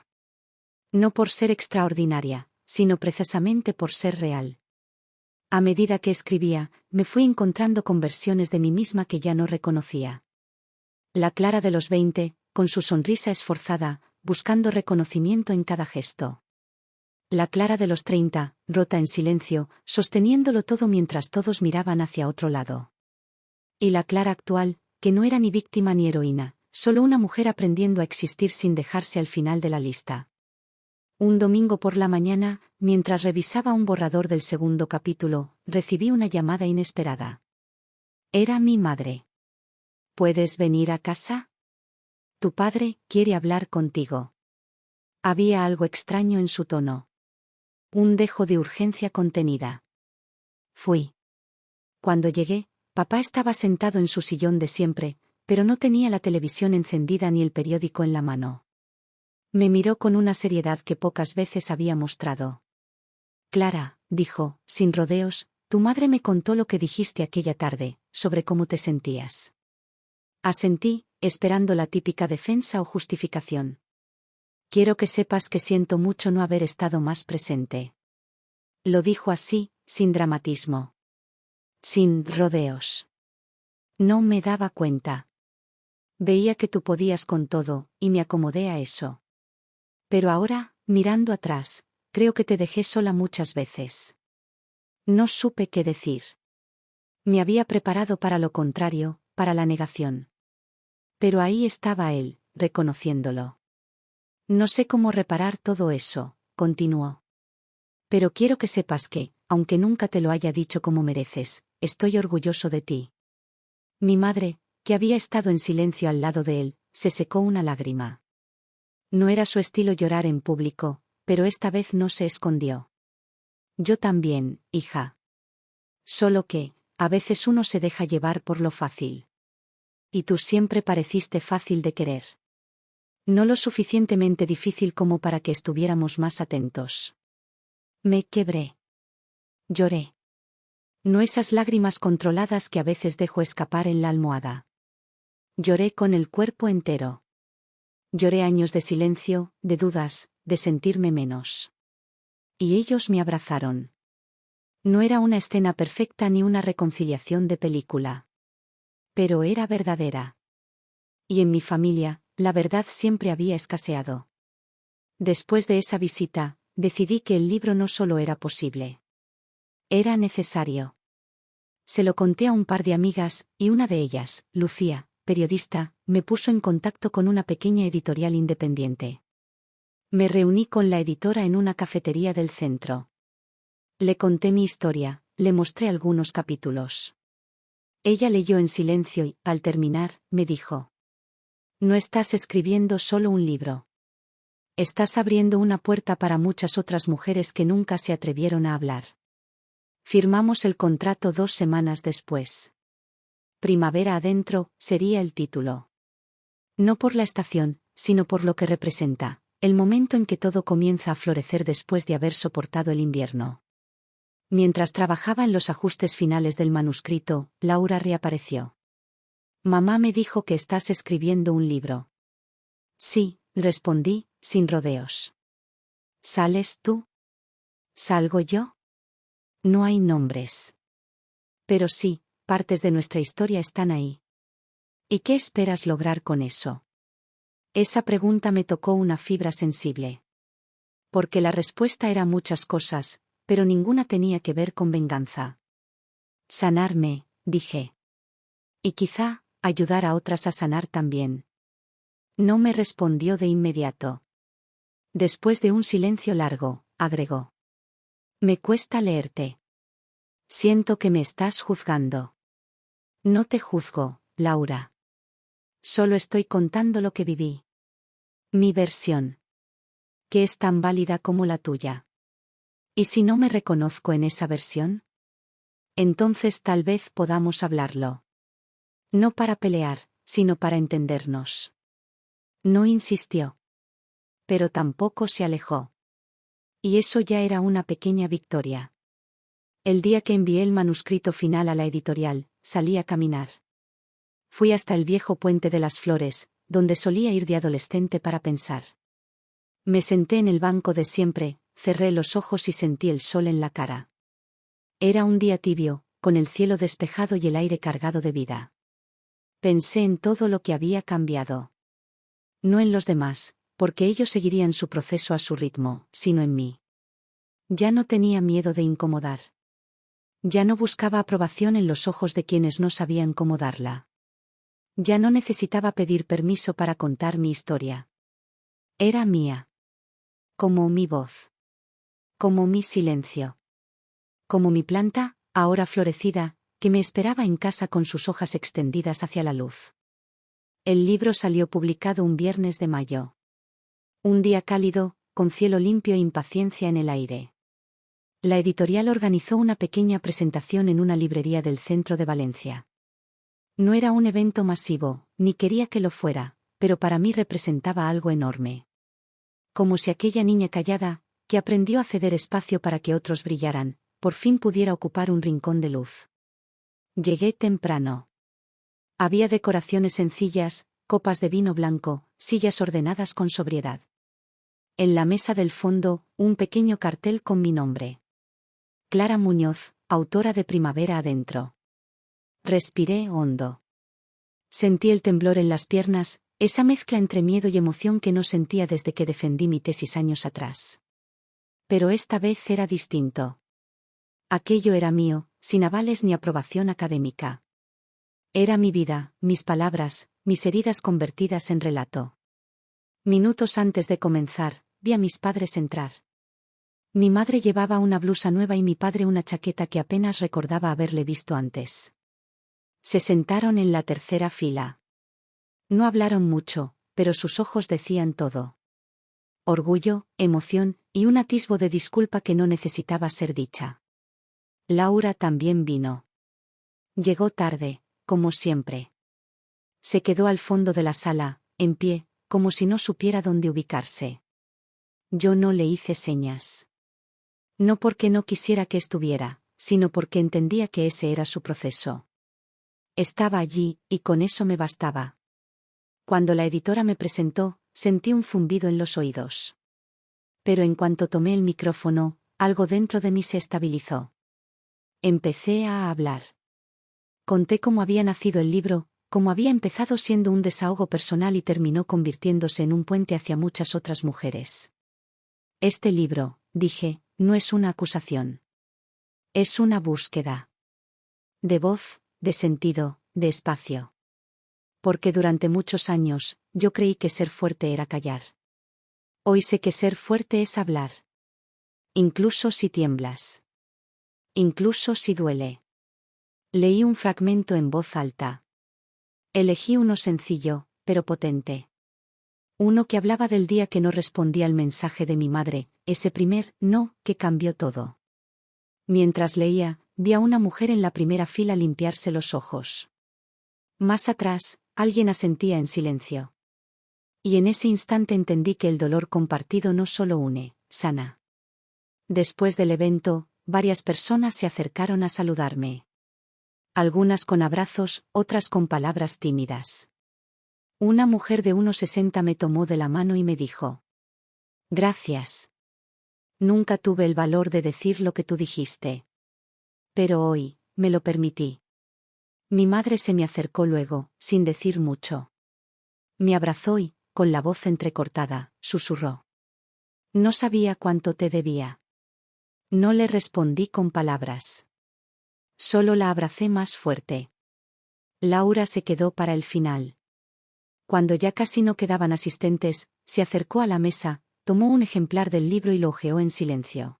No por ser extraordinaria, sino precisamente por ser real. A medida que escribía, me fui encontrando con versiones de mí misma que ya no reconocía. La Clara de los 20, con su sonrisa esforzada, buscando reconocimiento en cada gesto. La Clara de los 30, rota en silencio, sosteniéndolo todo mientras todos miraban hacia otro lado. Y la Clara actual, que no era ni víctima ni heroína, solo una mujer aprendiendo a existir sin dejarse al final de la lista. Un domingo por la mañana, mientras revisaba un borrador del segundo capítulo, recibí una llamada inesperada. Era mi madre. «¿Puedes venir a casa? Tu padre quiere hablar contigo». Había algo extraño en su tono. Un dejo de urgencia contenida. Fui. Cuando llegué, Papá estaba sentado en su sillón de siempre, pero no tenía la televisión encendida ni el periódico en la mano. Me miró con una seriedad que pocas veces había mostrado. Clara, dijo, sin rodeos, tu madre me contó lo que dijiste aquella tarde, sobre cómo te sentías. Asentí, esperando la típica defensa o justificación. Quiero que sepas que siento mucho no haber estado más presente. Lo dijo así, sin dramatismo. Sin rodeos. No me daba cuenta. Veía que tú podías con todo, y me acomodé a eso. Pero ahora, mirando atrás, creo que te dejé sola muchas veces. No supe qué decir. Me había preparado para lo contrario, para la negación. Pero ahí estaba él, reconociéndolo. No sé cómo reparar todo eso, continuó. Pero quiero que sepas que, aunque nunca te lo haya dicho como mereces, estoy orgulloso de ti. Mi madre, que había estado en silencio al lado de él, se secó una lágrima. No era su estilo llorar en público, pero esta vez no se escondió. Yo también, hija. Solo que, a veces uno se deja llevar por lo fácil. Y tú siempre pareciste fácil de querer. No lo suficientemente difícil como para que estuviéramos más atentos. Me quebré. Lloré. No esas lágrimas controladas que a veces dejo escapar en la almohada. Lloré con el cuerpo entero. Lloré años de silencio, de dudas, de sentirme menos. Y ellos me abrazaron. No era una escena perfecta ni una reconciliación de película. Pero era verdadera. Y en mi familia, la verdad siempre había escaseado. Después de esa visita, decidí que el libro no solo era posible. Era necesario. Se lo conté a un par de amigas, y una de ellas, Lucía, periodista, me puso en contacto con una pequeña editorial independiente. Me reuní con la editora en una cafetería del centro. Le conté mi historia, le mostré algunos capítulos. Ella leyó en silencio y, al terminar, me dijo: no estás escribiendo solo un libro. Estás abriendo una puerta para muchas otras mujeres que nunca se atrevieron a hablar. Firmamos el contrato 2 semanas después. Primavera adentro, sería el título. No por la estación, sino por lo que representa, el momento en que todo comienza a florecer después de haber soportado el invierno. Mientras trabajaba en los ajustes finales del manuscrito, Laura reapareció. Mamá me dijo que estás escribiendo un libro. Sí, respondí, sin rodeos. ¿Sales tú? ¿Salgo yo? No hay nombres. Pero sí, partes de nuestra historia están ahí. ¿Y qué esperas lograr con eso? Esa pregunta me tocó una fibra sensible. Porque la respuesta era muchas cosas, pero ninguna tenía que ver con venganza. Sanarme, dije. Y quizá, ayudar a otras a sanar también. No me respondió de inmediato. Después de un silencio largo, agregó: me cuesta leerte. Siento que me estás juzgando. No te juzgo, Laura. Solo estoy contando lo que viví. Mi versión. Que es tan válida como la tuya. ¿Y si no me reconozco en esa versión? Entonces tal vez podamos hablarlo. No para pelear, sino para entendernos. No insistió. Pero tampoco se alejó. Y eso ya era una pequeña victoria. El día que envié el manuscrito final a la editorial, salí a caminar. Fui hasta el viejo puente de las Flores, donde solía ir de adolescente para pensar. Me senté en el banco de siempre, cerré los ojos y sentí el sol en la cara. Era un día tibio, con el cielo despejado y el aire cargado de vida. Pensé en todo lo que había cambiado. No en los demás, porque ellos seguirían su proceso a su ritmo, sino en mí. Ya no tenía miedo de incomodar. Ya no buscaba aprobación en los ojos de quienes no sabían cómo darla. Ya no necesitaba pedir permiso para contar mi historia. Era mía. Como mi voz. Como mi silencio. Como mi planta, ahora florecida, que me esperaba en casa con sus hojas extendidas hacia la luz. El libro salió publicado un viernes de mayo. Un día cálido, con cielo limpio e impaciencia en el aire. La editorial organizó una pequeña presentación en una librería del centro de Valencia. No era un evento masivo, ni quería que lo fuera, pero para mí representaba algo enorme. Como si aquella niña callada, que aprendió a ceder espacio para que otros brillaran, por fin pudiera ocupar un rincón de luz. Llegué temprano. Había decoraciones sencillas, copas de vino blanco, sillas ordenadas con sobriedad. En la mesa del fondo, un pequeño cartel con mi nombre. Clara Muñoz, autora de Primavera Adentro. Respiré hondo. Sentí el temblor en las piernas, esa mezcla entre miedo y emoción que no sentía desde que defendí mi tesis años atrás. Pero esta vez era distinto. Aquello era mío, sin avales ni aprobación académica. Era mi vida, mis palabras, mis heridas convertidas en relato. Minutos antes de comenzar, vi a mis padres entrar. Mi madre llevaba una blusa nueva y mi padre una chaqueta que apenas recordaba haberle visto antes. Se sentaron en la tercera fila. No hablaron mucho, pero sus ojos decían todo. Orgullo, emoción, y un atisbo de disculpa que no necesitaba ser dicha. Laura también vino. Llegó tarde, como siempre. Se quedó al fondo de la sala, en pie, como si no supiera dónde ubicarse. Yo no le hice señas. No porque no quisiera que estuviera, sino porque entendía que ese era su proceso. Estaba allí, y con eso me bastaba. Cuando la editora me presentó, sentí un zumbido en los oídos. Pero en cuanto tomé el micrófono, algo dentro de mí se estabilizó. Empecé a hablar. Conté cómo había nacido el libro, cómo había empezado siendo un desahogo personal y terminó convirtiéndose en un puente hacia muchas otras mujeres. Este libro, dije, no es una acusación. Es una búsqueda. De voz, de sentido, de espacio. Porque durante muchos años, yo creí que ser fuerte era callar. Hoy sé que ser fuerte es hablar. Incluso si tiemblas. Incluso si duele. Leí un fragmento en voz alta. Elegí uno sencillo, pero potente. Uno que hablaba del día que no respondí al mensaje de mi madre, ese primer no que cambió todo. Mientras leía, vi a una mujer en la primera fila limpiarse los ojos. Más atrás, alguien asentía en silencio. Y en ese instante entendí que el dolor compartido no solo une, sana. Después del evento, varias personas se acercaron a saludarme. Algunas con abrazos, otras con palabras tímidas. Una mujer de 1,60 me tomó de la mano y me dijo: «Gracias. Nunca tuve el valor de decir lo que tú dijiste. Pero hoy, me lo permití». Mi madre se me acercó luego, sin decir mucho. Me abrazó y, con la voz entrecortada, susurró: «No sabía cuánto te debía». No le respondí con palabras. Solo la abracé más fuerte. Laura se quedó para el final. Cuando ya casi no quedaban asistentes, se acercó a la mesa, tomó un ejemplar del libro y lo hojeó en silencio.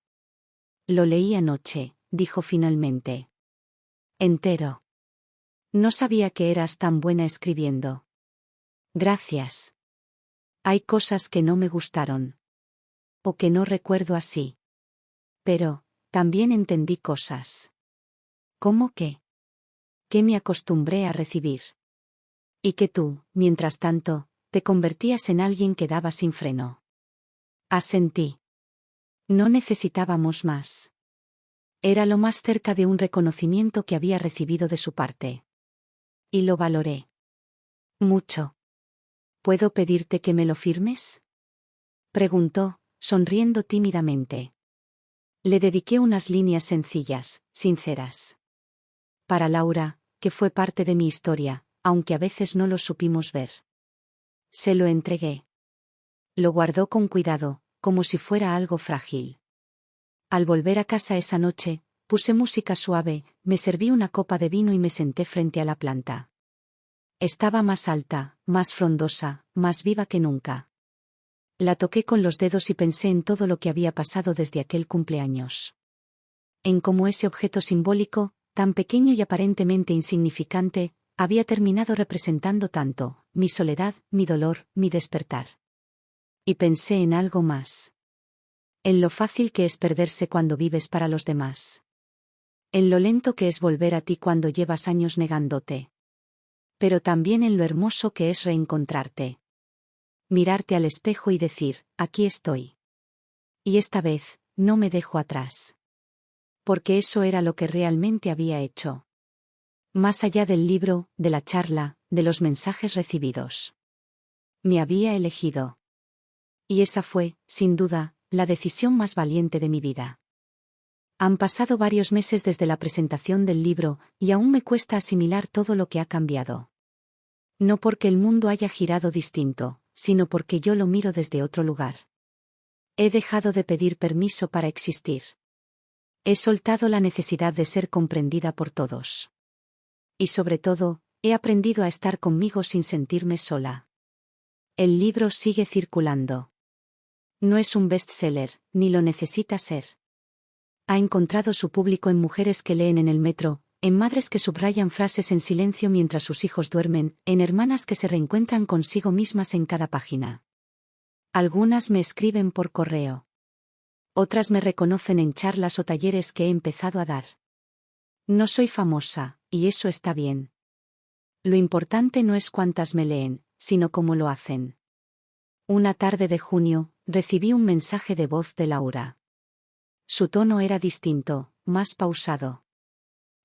«Lo leí anoche», dijo finalmente. «Entero. No sabía que eras tan buena escribiendo». «Gracias. Hay cosas que no me gustaron. O que no recuerdo así. Pero, también entendí cosas». «¿Cómo qué?». «Que me acostumbré a recibir. Y que tú, mientras tanto, te convertías en alguien que daba sin freno». Asentí. No necesitábamos más. Era lo más cerca de un reconocimiento que había recibido de su parte. Y lo valoré. Mucho. ¿Puedo pedirte que me lo firmes?, preguntó, sonriendo tímidamente. Le dediqué unas líneas sencillas, sinceras. Para Laura, que fue parte de mi historia, aunque a veces no lo supimos ver. Se lo entregué. Lo guardó con cuidado, como si fuera algo frágil. Al volver a casa esa noche, puse música suave, me serví una copa de vino y me senté frente a la planta. Estaba más alta, más frondosa, más viva que nunca. La toqué con los dedos y pensé en todo lo que había pasado desde aquel cumpleaños. En cómo ese objeto simbólico, tan pequeño y aparentemente insignificante, había terminado representando tanto, mi soledad, mi dolor, mi despertar. Y pensé en algo más. En lo fácil que es perderse cuando vives para los demás. En lo lento que es volver a ti cuando llevas años negándote. Pero también en lo hermoso que es reencontrarte. Mirarte al espejo y decir, aquí estoy. Y esta vez, no me dejo atrás. Porque eso era lo que realmente había hecho. Más allá del libro, de la charla, de los mensajes recibidos. Me había elegido. Y esa fue, sin duda, la decisión más valiente de mi vida. Han pasado varios meses desde la presentación del libro, y aún me cuesta asimilar todo lo que ha cambiado. No porque el mundo haya girado distinto, sino porque yo lo miro desde otro lugar. He dejado de pedir permiso para existir. He soltado la necesidad de ser comprendida por todos. Y sobre todo, he aprendido a estar conmigo sin sentirme sola. El libro sigue circulando. No es un bestseller, ni lo necesita ser. Ha encontrado su público en mujeres que leen en el metro, en madres que subrayan frases en silencio mientras sus hijos duermen, en hermanas que se reencuentran consigo mismas en cada página. Algunas me escriben por correo. Otras me reconocen en charlas o talleres que he empezado a dar. No soy famosa, y eso está bien. Lo importante no es cuántas me leen, sino cómo lo hacen. Una tarde de junio, recibí un mensaje de voz de Laura. Su tono era distinto, más pausado.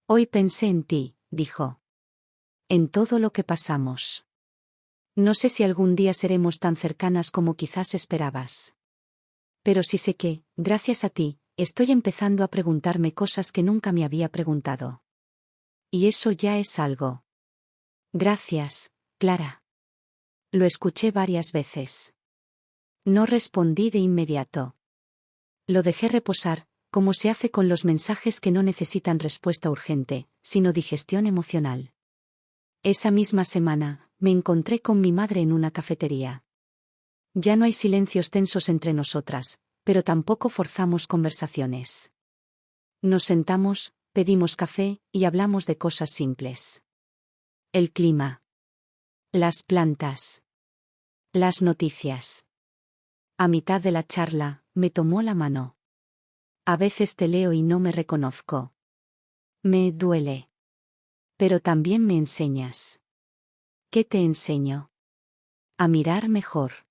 Hoy pensé en ti, dijo. En todo lo que pasamos. No sé si algún día seremos tan cercanas como quizás esperabas. Pero sí sé que, gracias a ti, estoy empezando a preguntarme cosas que nunca me había preguntado. Y eso ya es algo. Gracias, Clara. Lo escuché varias veces. No respondí de inmediato. Lo dejé reposar, como se hace con los mensajes que no necesitan respuesta urgente, sino digestión emocional. Esa misma semana, me encontré con mi madre en una cafetería. Ya no hay silencios tensos entre nosotras, pero tampoco forzamos conversaciones. Nos sentamos, pedimos café, y hablamos de cosas simples. El clima. Las plantas. Las noticias. A mitad de la charla, me tomó la mano. A veces te leo y no me reconozco. Me duele. Pero también me enseñas. ¿Qué te enseño? A mirar mejor.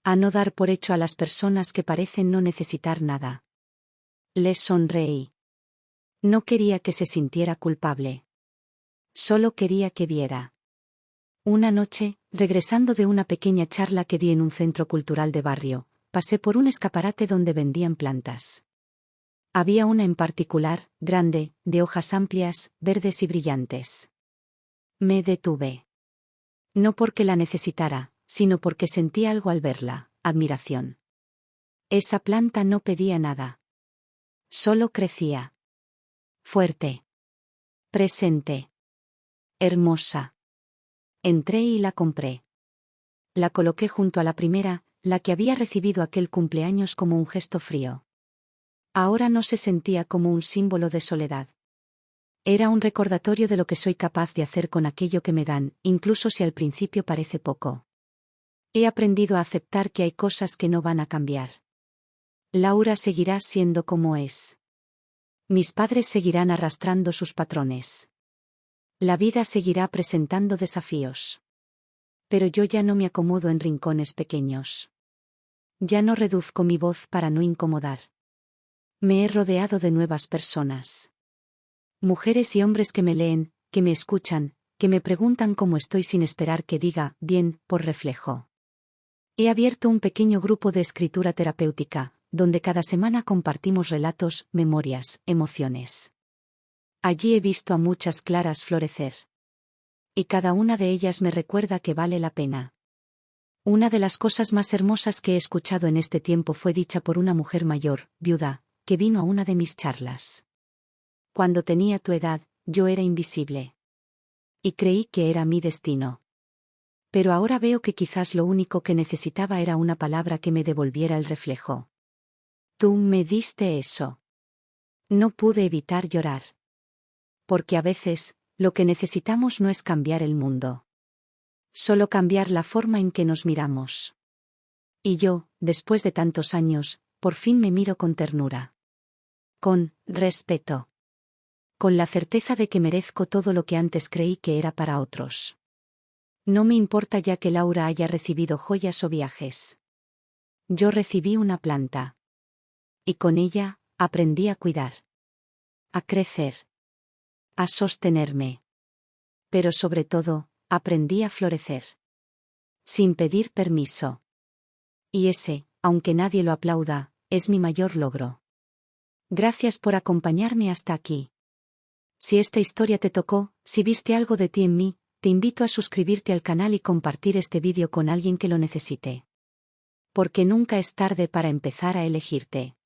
A no dar por hecho a las personas que parecen no necesitar nada. Les sonreí. No quería que se sintiera culpable. Solo quería que viera. Una noche, regresando de una pequeña charla que di en un centro cultural de barrio, pasé por un escaparate donde vendían plantas. Había una en particular, grande, de hojas amplias, verdes y brillantes. Me detuve. No porque la necesitara, sino porque sentí algo al verla, admiración. Esa planta no pedía nada. Solo crecía. Fuerte. Presente. Hermosa. Entré y la compré. La coloqué junto a la primera, la que había recibido aquel cumpleaños como un gesto frío. Ahora no se sentía como un símbolo de soledad. Era un recordatorio de lo que soy capaz de hacer con aquello que me dan, incluso si al principio parece poco. He aprendido a aceptar que hay cosas que no van a cambiar. Laura seguirá siendo como es. Mis padres seguirán arrastrando sus patrones. La vida seguirá presentando desafíos. Pero yo ya no me acomodo en rincones pequeños. Ya no reduzco mi voz para no incomodar. Me he rodeado de nuevas personas. Mujeres y hombres que me leen, que me escuchan, que me preguntan cómo estoy sin esperar que diga, bien, por reflejo. He abierto un pequeño grupo de escritura terapéutica, donde cada semana compartimos relatos, memorias, emociones. Allí he visto a muchas Claras florecer. Y cada una de ellas me recuerda que vale la pena. Una de las cosas más hermosas que he escuchado en este tiempo fue dicha por una mujer mayor, viuda, que vino a una de mis charlas. Cuando tenía tu edad, yo era invisible. Y creí que era mi destino. Pero ahora veo que quizás lo único que necesitaba era una palabra que me devolviera el reflejo. Tú me diste eso. No pude evitar llorar. Porque a veces, lo que necesitamos no es cambiar el mundo. Solo cambiar la forma en que nos miramos. Y yo, después de tantos años, por fin me miro con ternura. Con respeto. Con la certeza de que merezco todo lo que antes creí que era para otros. No me importa ya que Laura haya recibido joyas o viajes. Yo recibí una planta. Y con ella, aprendí a cuidar. A crecer. A sostenerme. Pero sobre todo, aprendí a florecer. Sin pedir permiso. Y ese, aunque nadie lo aplauda, es mi mayor logro. Gracias por acompañarme hasta aquí. Si esta historia te tocó, si viste algo de ti en mí, te invito a suscribirte al canal y compartir este vídeo con alguien que lo necesite. Porque nunca es tarde para empezar a elegirte.